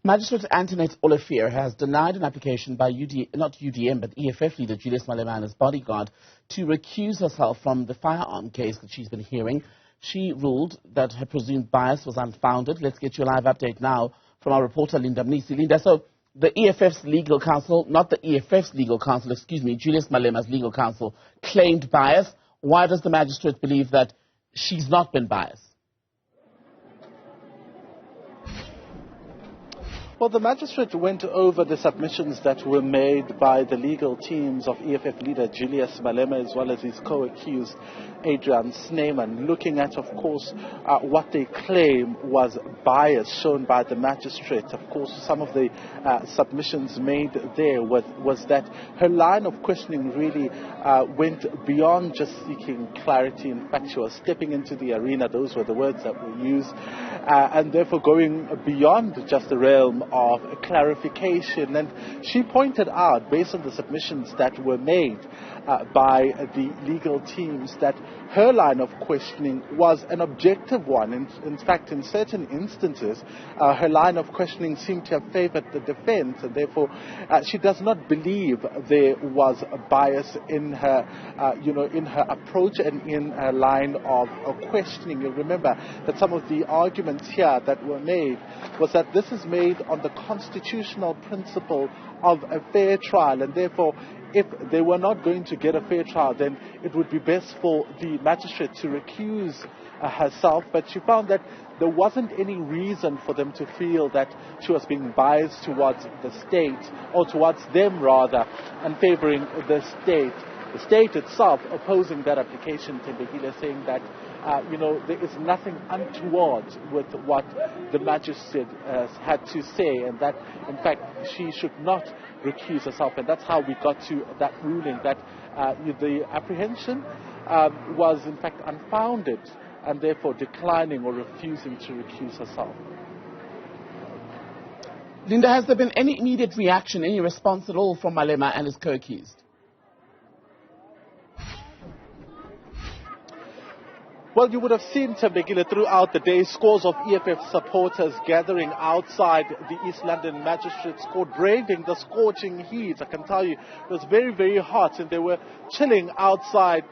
Magistrate Antoinette Olivier has denied an application by not UDM, but EFF leader Julius Malema and his bodyguard to recuse herself from the firearm case that she's been hearing. She ruled that her presumed bias was unfounded. Let's get you a live update now from our reporter, Mnisi. Linda, so the EFF's legal counsel, not the EFF's legal counsel, excuse me, Julius Malema's legal counsel, claimed bias. Why does the magistrate believe that she's not been biased? Well, the magistrate went over the submissions that were made by the legal teams of EFF leader Julius Malema as well as his co-accused Adriaan Snyman, looking at, of course, what they claim was bias shown by the magistrate. Of course, some of the submissions made there was that her line of questioning really went beyond just seeking clarity. In fact, she was stepping into the arena. Those were the words that were used. And therefore going beyond just the realm of clarification. And she pointed out, based on the submissions that were made by the legal teams, that her line of questioning was an objective one. In fact, in certain instances, her line of questioning seemed to have favored the defense, and therefore she does not believe there was a bias in her, in her approach and in her line of questioning. You remember that some of the arguments here that were made was that this is made on the constitutional principle of a fair trial, and therefore if they were not going to get a fair trial, then it would be best for the magistrate to recuse herself. But she found that there wasn't any reason for them to feel that she was being biased towards the state, or towards them rather, and favoring the state. The state itself opposing that application, Tembekile, saying that there is nothing untoward with what the magistrate had to say, and that in fact she should not recuse herself. And that's how we got to that ruling, that the apprehension was in fact unfounded, and therefore declining or refusing to recuse herself. Linda, has there been any immediate reaction, any response at all from Malema and his co-accused? Well, you would have seen, Tembekile, throughout the day, scores of EFF supporters gathering outside the East London Magistrates Court, braving the scorching heat. I can tell you, it was very, very hot, and they were chilling outside,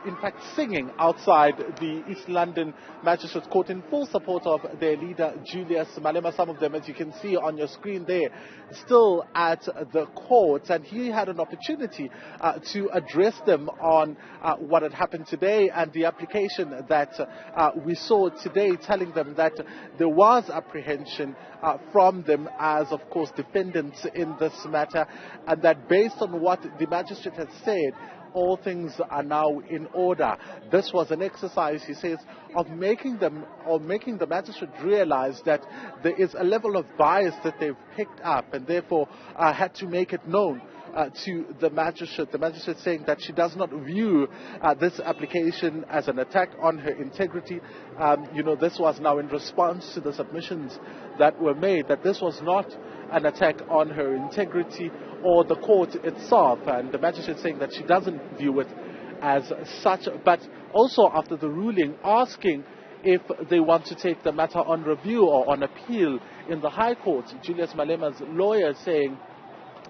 in fact singing outside the East London Magistrates Court in full support of their leader, Julius Malema. Some of them, as you can see on your screen there, still at the court. And he had an opportunity to address them on what had happened today and the application that we saw today, telling them that there was apprehension from them as, of course, defendants in this matter, and that based on what the magistrate had said, all things are now in order. This was an exercise, he says, of making the magistrate realize that there is a level of bias that they've picked up, and therefore had to make it known to the magistrate. The magistrate saying that she does not view this application as an attack on her integrity. This was now in response to the submissions that were made, that this was not an attack on her integrity or the court itself, and the magistrate saying that she doesn't view it as such, but also after the ruling asking if they want to take the matter on review or on appeal in the High Court. Julius Malema's lawyer saying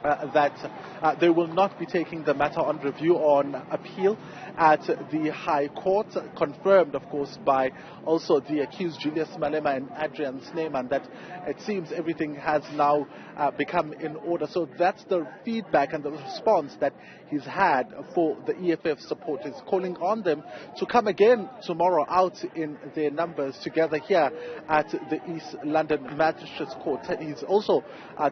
that they will not be taking the matter on review or on appeal at the High Court, confirmed, of course, by also the accused Julius Malema and Adriaan Snyman, that it seems everything has now become in order. So that's the feedback and the response that he's had for the EFF supporters, calling on them to come again tomorrow out in their numbers together here at the East London Magistrates Court. He's also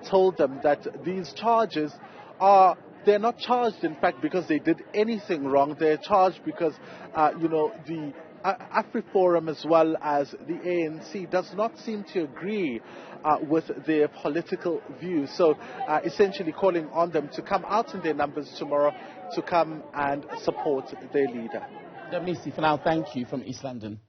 told them that these charges they're not charged, in fact, because they did anything wrong. They're charged because, the AfriForum as well as the ANC does not seem to agree with their political views. So essentially calling on them to come out in their numbers tomorrow to come and support their leader. Mnisi, for now, thank you from East London.